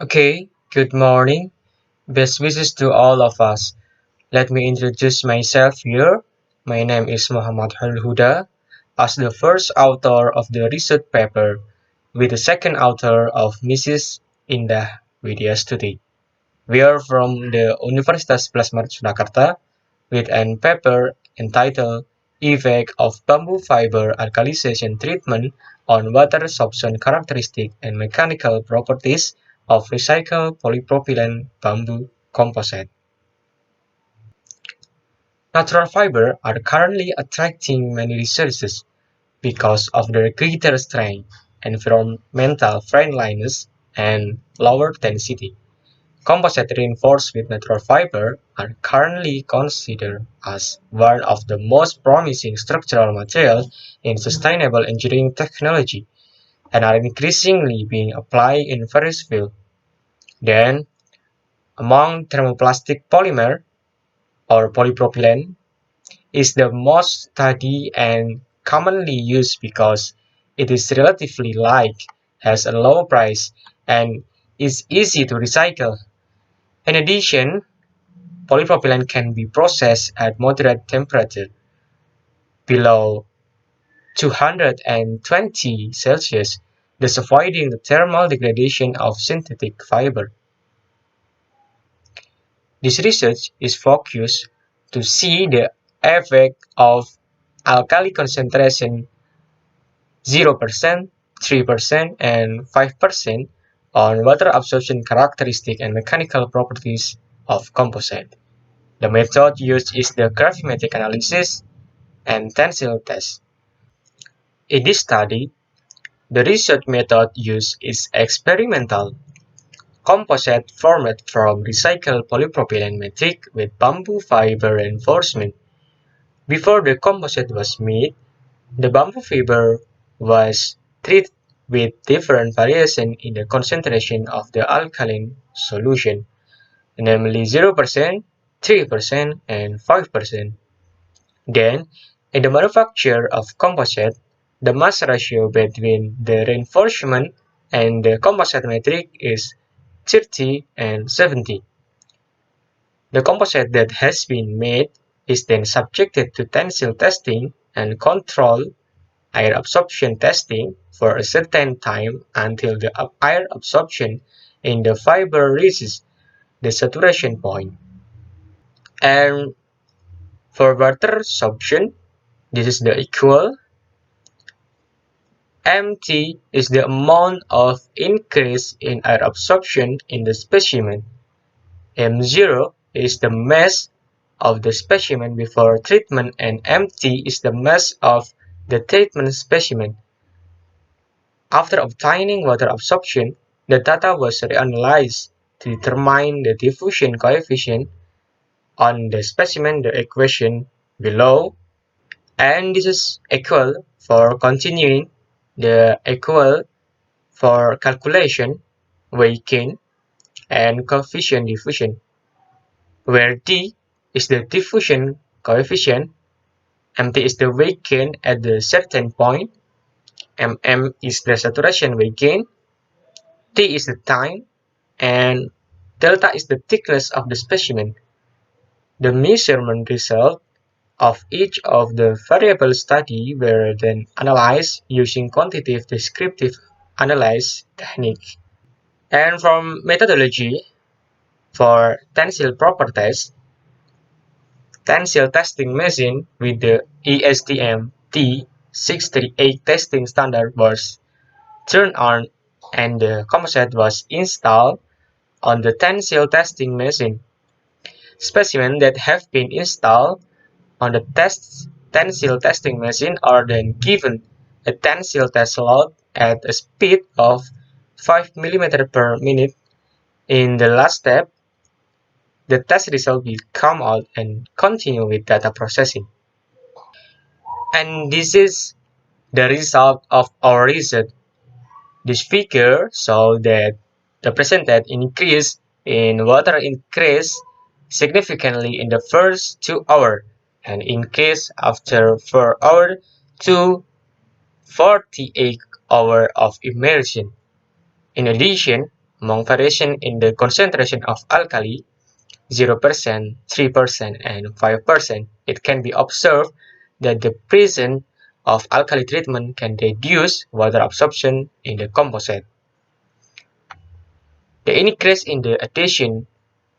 Okay, good morning. Best wishes to all of us. Let me introduce myself here. My name is Mohammad Huda, as the first author of the research paper, with the second author of Mrs. Indah Widya Stuti. We are from the Universitas Plasmar Surakarta with a paper entitled Effect of Bamboo Fiber Alkalization Treatment on Water Sorption Characteristics and Mechanical Properties of Recycled Polypropylene Bamboo Composite. Natural fiber are currently attracting many researchers because of their greater strength, environmental friendliness, and lower density. Composite reinforced with natural fiber are currently considered as one of the most promising structural materials in sustainable engineering technology and are increasingly being applied in various fields. Then, among thermoplastic polymer or polypropylene is the most studied and commonly used because it is relatively light, has a low price, and is easy to recycle. In addition, polypropylene can be processed at moderate temperature, below 220 Celsius, thus avoiding the thermal degradation of synthetic fiber. This research is focused to see the effect of alkali concentration 0%, 3%, and 5% on water absorption characteristics and mechanical properties of composite. The method used is the Graphemetic Analysis and Tensile test. In this study, the research method used is experimental. Composite formed from recycled polypropylene matrix with bamboo fiber reinforcement. Before the composite was made, the bamboo fiber was treated with different variations in the concentration of the alkaline solution, namely 0%, 3%, and 5%. Then, in the manufacture of composite, the mass ratio between the reinforcement and the composite matrix is 30 and 70. The composite that has been made is then subjected to tensile testing and controlled air absorption testing for a certain time until the air absorption in the fiber reaches the saturation point. And for water absorption, this is the equal MT is the amount of increase in air absorption in the specimen. M0 is the mass of the specimen before treatment and MT is the mass of the treatment specimen. After obtaining water absorption, the data was reanalyzed to determine the diffusion coefficient on the specimen, the equation below, and this is equal for continuing the equal for calculation, weight gain, and coefficient diffusion, where D is the diffusion coefficient, MT is the weight gain at the certain point, MM is the saturation weight gain, T is the time, and delta is the thickness of the specimen. The measurement result of each of the variables studied were then analyzed using quantitative descriptive analysis technique. And from methodology for tensile properties, tensile testing machine with the ESTM T638 testing standard was turned on and the composite was installed on the tensile testing machine. Specimens that have been installed on the tensile testing machine are then given a tensile test load at a speed of 5 mm per minute. In the last step, the test result will come out and continue with data processing. And this is the result of our research. This figure shows that the percentage increase in water increased significantly in the first 2 hours and increased after 4 hours to 48 hours of immersion. In addition, Among variation in the concentration of alkali, 0%, 3%, and 5%, it can be observed that the presence of alkali treatment can reduce water absorption in the composite. The increase in the adhesion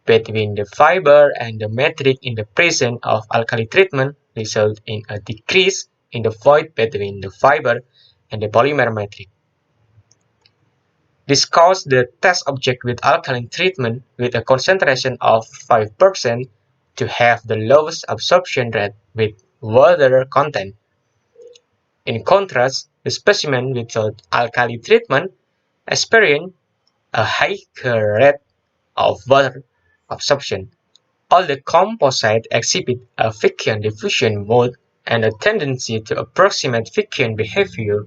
between the fiber and the matrix in the presence of alkali treatment results in a decrease in the void between the fiber and the polymer matrix. This caused the test object with alkaline treatment with a concentration of 5% to have the lowest absorption rate with water content. In contrast, the specimen without alkali treatment experienced a higher rate of water absorption. All the composites exhibit a Fickian diffusion mode and a tendency to approximate Fickian behavior.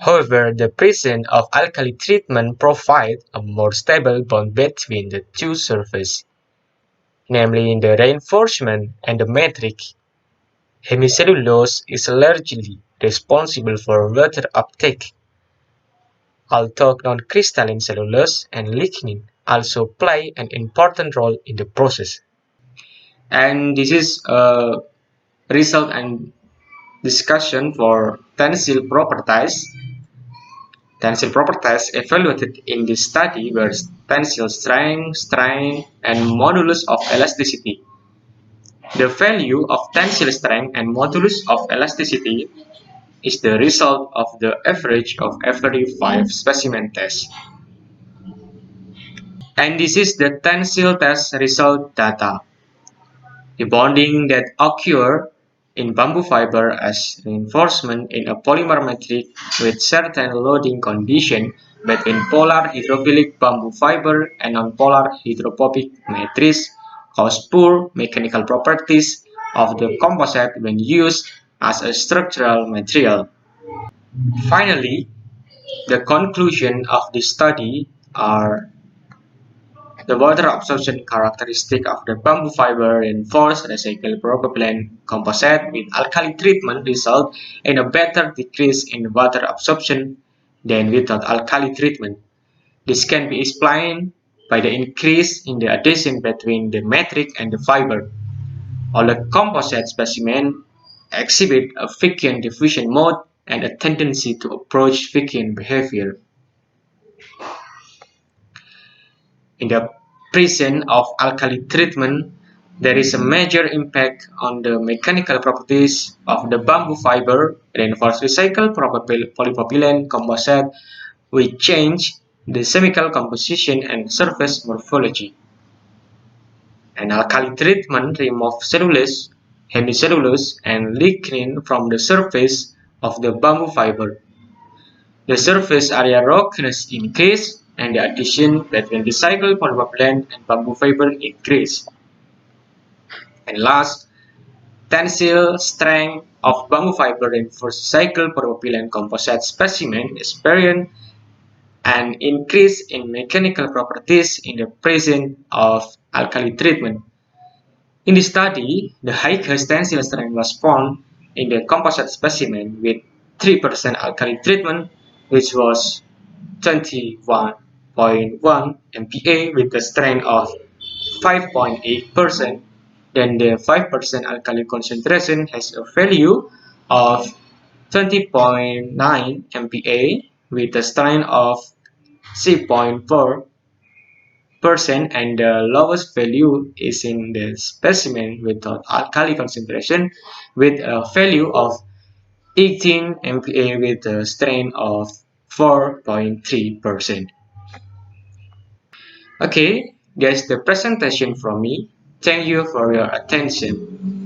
However, the presence of alkali treatment provides a more stable bond between the two surfaces, namely in the reinforcement and the matrix. Hemicellulose is largely responsible for water uptake, although non-crystalline cellulose and lignin also play an important role in the process. And this is a result and discussion for tensile properties. Tensile properties evaluated in this study were tensile strength, strain, and modulus of elasticity. The value of tensile strength and modulus of elasticity is the result of the average of every 5 specimen tests. And this is the tensile test result data. The bonding that occur in bamboo fiber as reinforcement in a polymer matrix with certain loading condition between polar hydrophilic bamboo fiber and nonpolar hydrophobic matrix cause poor mechanical properties of the composite when used as a structural material. Finally, the conclusion of this study are the water absorption characteristic of the bamboo fiber reinforced recycled propylene composite with alkali treatment result in a better decrease in water absorption than without alkali treatment. This can be explained by the increase in the adhesion between the matrix and the fiber. All the composite specimens exhibit a Fickian diffusion mode and a tendency to approach Fickian behavior. In the presence of alkali treatment, there is a major impact on the mechanical properties of the bamboo fiber reinforced recycled polypropylene composite, which change the chemical composition and surface morphology. An alkali treatment removes cellulose, hemicellulose, and lignin from the surface of the bamboo fiber. The surface area roughness increase and the adhesion between recycled polypropylene and bamboo fiber increase. And last, tensile strength of bamboo fiber reinforced recycled polypropylene composite specimen experience an increase in mechanical properties in the presence of alkali treatment. In this study, the highest tensile strength was found in the composite specimen with 3% alkali treatment, which was 21.1 MPa with a strength of 5.8%. Then the 5% alkali concentration has a value of 20.9 MPa with a strength of 3.4%, and the lowest value is in the specimen without alkali concentration with a value of 18 MPa with a strain of 4.3%. Okay, that's the presentation from me. Thank you for your attention.